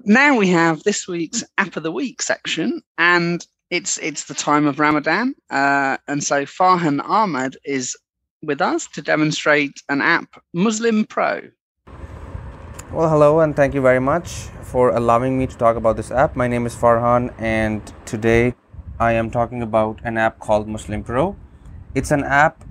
Now we have this week's App of the Week section, and it's the time of Ramadan, and so Farhan Ahmed is with us to demonstrate an app, Muslim Pro. Well, hello, and thank you very much for allowing me to talk about this app. My name is Farhan, and today I am talking about an app called Muslim Pro. It's an app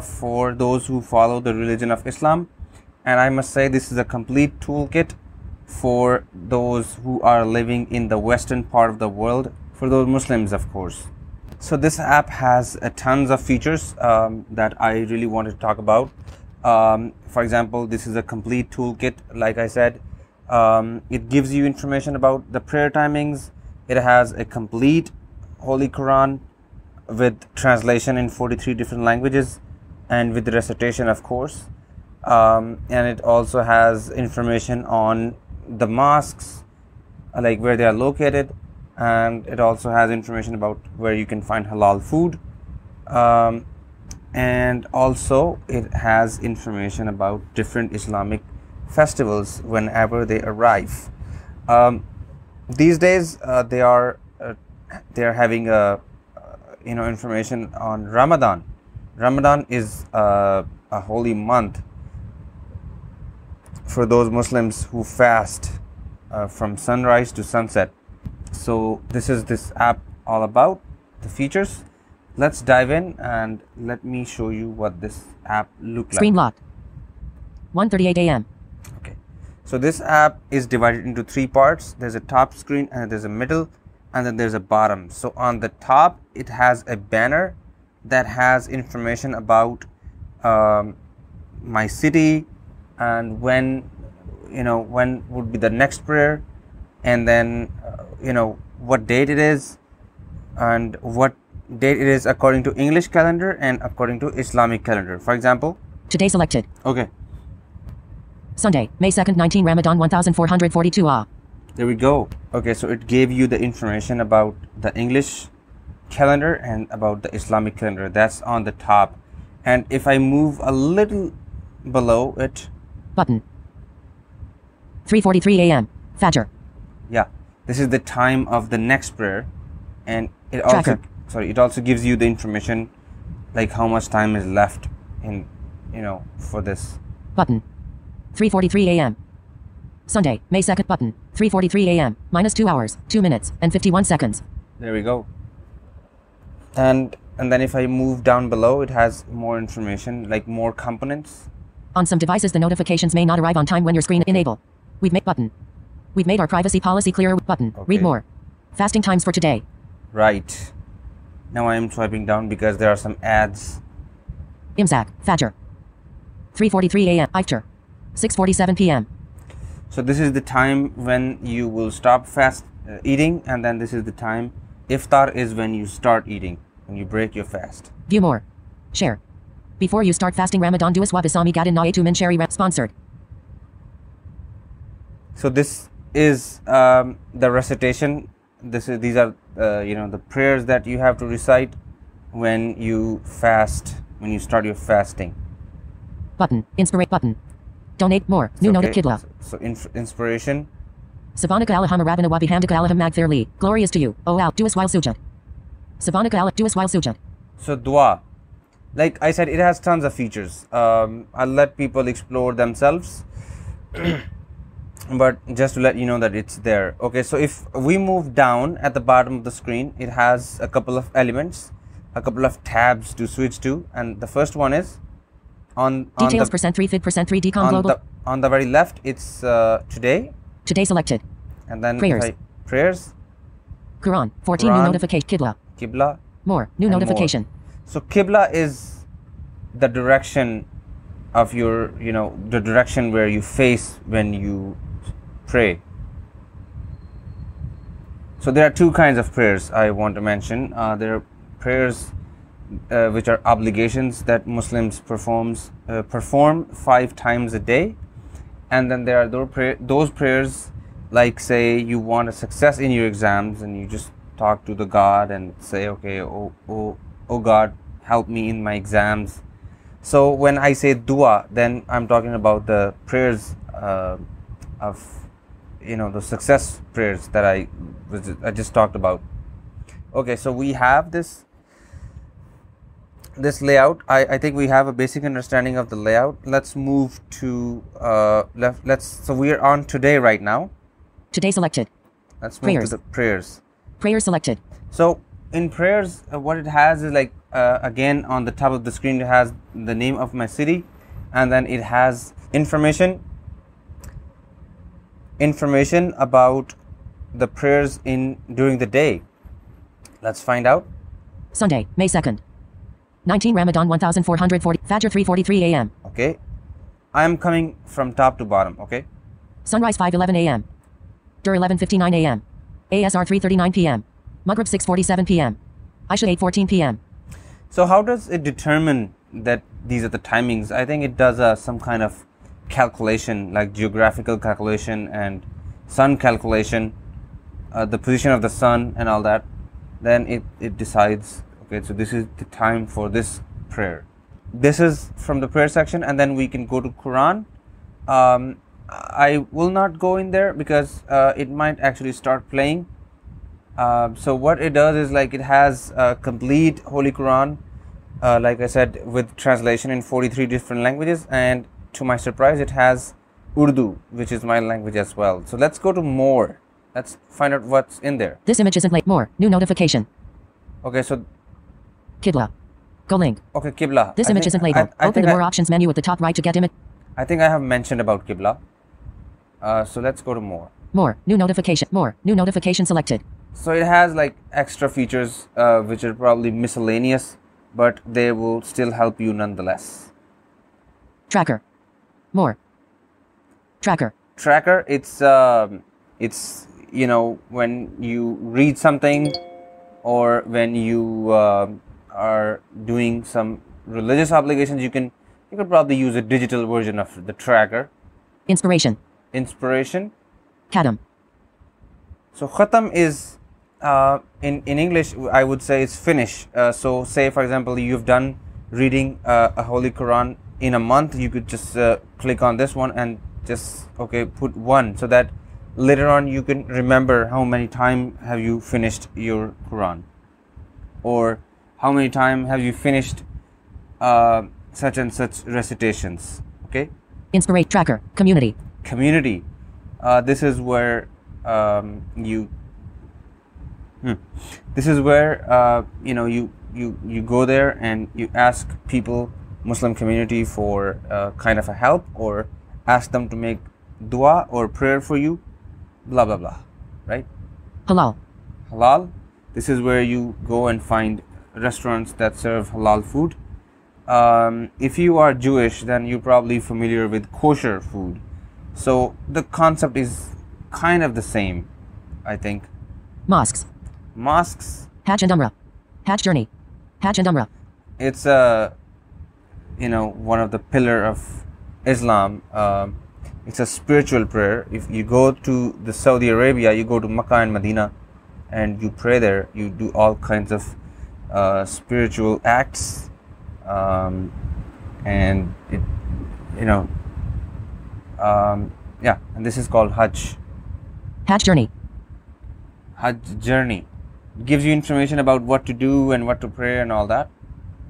for those who follow the religion of Islam, and I must say this is a complete toolkit for those who are living in the western part of the world, for those Muslims, of course. So this app has tons of features that I really wanted to talk about. For example, this is a complete toolkit. Like I said, it gives you information about the prayer timings. It has a complete Holy Quran with translation in 43 different languages and with recitation, of course. And it also has information on the mosques, like where they are located, and it also has information about where you can find halal food, and also it has information about different Islamic festivals whenever they arrive. These days they are having information on Ramadan. Ramadan is a holy month for those Muslims who fast from sunrise to sunset. So this is this app all about, the features. Let's dive in and let me show you what this app looks like. Screen locked. 1:38 a.m. Okay, so this app is divided into three parts. There's a top screen, and there's a middle, and then there's a bottom. So on the top it has a banner that has information about my city, and when would be the next prayer, and then what date it is, and what date it is according to English calendar and according to Islamic calendar. For example, Today selected. Okay, Sunday, May 2nd, 19 Ramadan 1442 Ah. there we go. Okay, so it gave you the information about the English calendar and about the Islamic calendar. That's on the top. And if I move a little below it, Button. 3:43 a.m. Fajr. yeah, this is the time of the next prayer, and it also gives you the information like how much time is left in for this. Button. 3:43 a.m. Sunday, May 2nd. Button. 3:43 a.m. -2 hours, 2 minutes, and 51 seconds. There we go. And then if I move down below, it has more information, like more components. On some devices, the notifications may not arrive on time when your screen enable. We've made our privacy policy clearer. Button. Okay. Read more. Fasting times for today. Right. Now I am swiping down because there are some ads. Imsak. Fajr. 3:43 a.m. Iftar. 6:47 p.m. So this is the time when you will stop eating, and then this is the time. Iftar is when you start eating, when you break your fast. View more. Share. Before you start fasting Ramadan, do aswab isami gadin naetu min shari sponsored. So this is the recitation. These are the prayers that you have to recite when you fast, when you start your fasting. Button. Inspirate button. Donate more. New note kidla. So inspiration. Savanaka Allahumma rabbana wa bihamdika Allahum magfir li. Glory is to you, O Allah. Do us while sujud. Savanaka Allah. Do us while sujud. So dua. Like I said, it has tons of features. I'll let people explore themselves. But just to let you know that it's there. Okay, so if we move down at the bottom of the screen, it has a couple of elements, a couple of tabs to switch to, and the first one is on Details %3 fid %3 decom global. On the very left, it's today. Today selected. And then Prayers. Prayers. Quran. 14 Quran. new notification. Qibla. Qibla. More. New notification. More. So Qibla is the direction of your, the direction where you face when you pray. So there are two kinds of prayers I want to mention. There are prayers which are obligations that Muslims perform 5 times a day, and then there are those prayers, like say you want a success in your exams and you just talk to the God and say, okay, oh God, help me in my exams. So when I say dua, then I'm talking about the prayers of the success prayers that I just talked about. Okay, so we have this layout. I think we have a basic understanding of the layout. Let's move to so we are on today right now. Today selected. Let's move to the prayers. Prayers selected. So in prayers, what it has is like again on the top of the screen it has the name of my city, and then it has information about the prayers during the day. Let's find out. Sunday, May 2nd. 19 Ramadan 1440 Fajr 3:43 a.m. Okay, I am coming from top to bottom. Okay, Sunrise 5:11 a.m. Dur 11:59 a.m. ASR 3:39 p.m. Maghrib 6:47 p.m. Isha 8:14 p.m. So how does it determine that these are the timings? I think it does some kind of calculation, like geographical calculation and sun calculation, the position of the sun and all that. Then it decides, okay, so this is the time for this prayer. This is from the prayer section, and then we can go to Quran. I will not go in there because it might actually start playing. So what it does is like it has a complete Holy Quran, like I said, with translation in 43 different languages, and to my surprise it has Urdu, which is my language as well. So let's go to more. Let's find out what's in there. This image isn't late. More. New notification. Okay, so Qibla. Go link. Okay, Qibla. This image isn't labeled. Open the more options menu at the top right to get image. I think I have mentioned about Qibla. So let's go to more. More. New notification. More. New notification selected. So it has like extra features which are probably miscellaneous, but they will still help you nonetheless. Tracker. More. Tracker. Tracker, it's when you read something or when you are doing some religious obligations, you could probably use a digital version of the tracker. Inspiration. Khatam. So khatam is in English I would say it's finish. So say for example you've done reading a Holy Quran in a month, you could just click on this one and just put 1, so that later on you can remember how many times have you finished your Quran, or how many times have you finished such and such recitations. Okay. Inspirate tracker. Community. This is where you go there and you ask people, Muslim community, for kind of a help, or ask them to make dua or prayer for you, blah blah blah, right? Halal. This is where you go and find restaurants that serve halal food. If you are Jewish, then you're probably familiar with kosher food. So the concept is kind of the same, I think. Mosques. Hajj and Umrah. Hajj journey. Hajj and Umrah. It's one of the pillar of Islam. It's a spiritual prayer. If you go to the Saudi Arabia, you go to Makkah and Medina, and you pray there. You do all kinds of spiritual acts, and it, and this is called Hajj. Hajj journey. It gives you information about what to do and what to pray and all that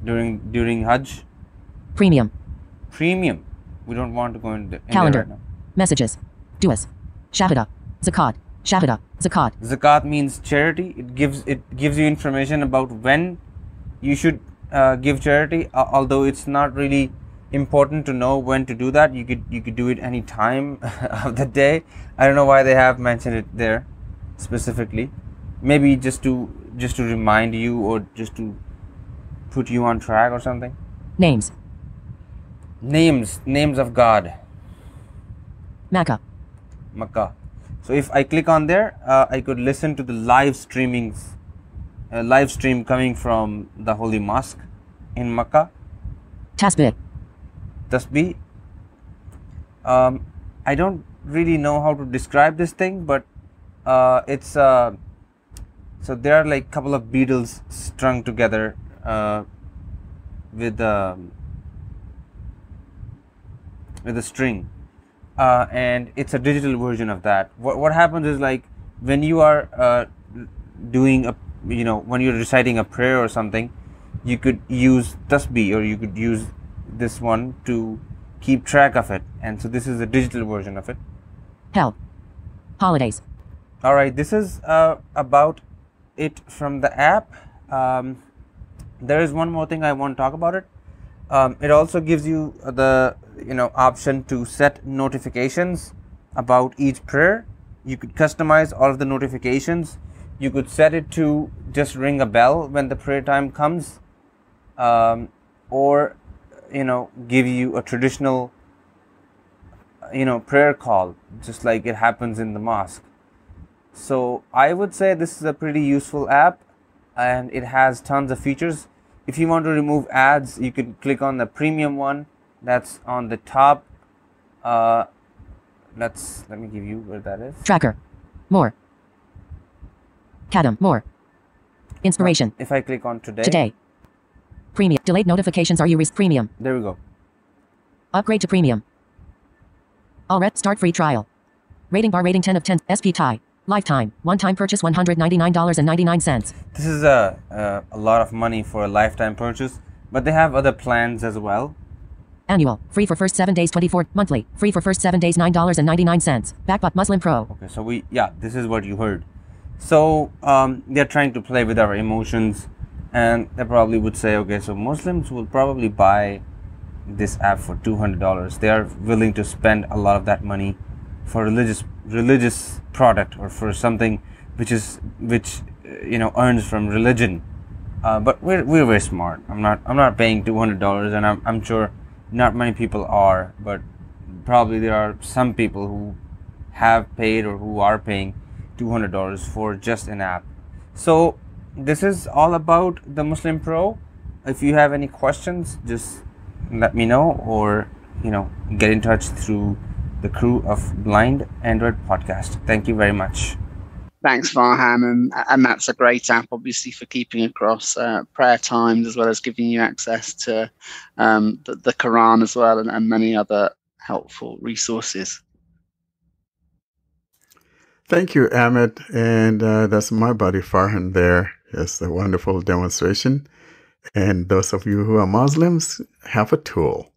during Hajj. Premium. We don't want to go in there Calendar. right now. Messages. Duas. Shahada. Zakat. Zakat. Zakat means charity. It gives you information about when you should give charity. Although it's not really important to know when to do that. You could do it any time of the day. I don't know why they have mentioned it there specifically. Maybe just to remind you, or just to put you on track or something. Names of God. Makkah. So if I click on there, I could listen to the live stream coming from the Holy Mosque in Makkah. Tasbih. I don't really know how to describe this thing, but it's so there are like couple of beetles strung together with a string, and it's a digital version of that. What happens is, like, when you are doing a, when you're reciting a prayer or something, you could use tasbih, or you could use this one to keep track of it. And so this is a digital version of it. Help. Holidays. All right, this is about it from the app. There is one more thing I want to talk about it. It also gives you the option to set notifications about each prayer. You could customize all of the notifications. You could set it to just ring a bell when the prayer time comes, or give you a traditional prayer call, just like it happens in the mosque. So I would say this is a pretty useful app, and it has tons of features. If you want to remove ads, you can click on the premium one that's on the top. Let me give you where that is. Tracker. More. Kadam. More. Inspiration. If I click on Today. Premium. Delayed notifications. Are you premium? There we go. Upgrade to premium. Alright. Start free trial. Rating bar. Rating 10 of 10. SP tie. Lifetime. One-time purchase $199.99. This is a lot of money for a lifetime purchase, but they have other plans as well. Annual. Free for first 7 days 24. Monthly. Free for first 7 days $9.99. Backbot Muslim Pro. Okay, so this is what you heard. So they're trying to play with our emotions, and they probably would say, okay, so Muslims will probably buy this app for $200. They are willing to spend a lot of that money for religious product, or for something which earns from religion. But we're very smart. I'm not paying $200, and I'm sure not many people are, but probably there are some people who have paid or who are paying $200 for just an app. So this is all about the Muslim Pro. If you have any questions, just let me know, or get in touch through the crew of Blind Android Podcast. Thank you very much. Thanks, Farhan, and that's a great app, obviously, for keeping across prayer times, as well as giving you access to the Quran as well, and many other helpful resources. Thank you, Ahmed, and that's my buddy Farhan there. It's a wonderful demonstration, and those of you who are Muslims, have a tool.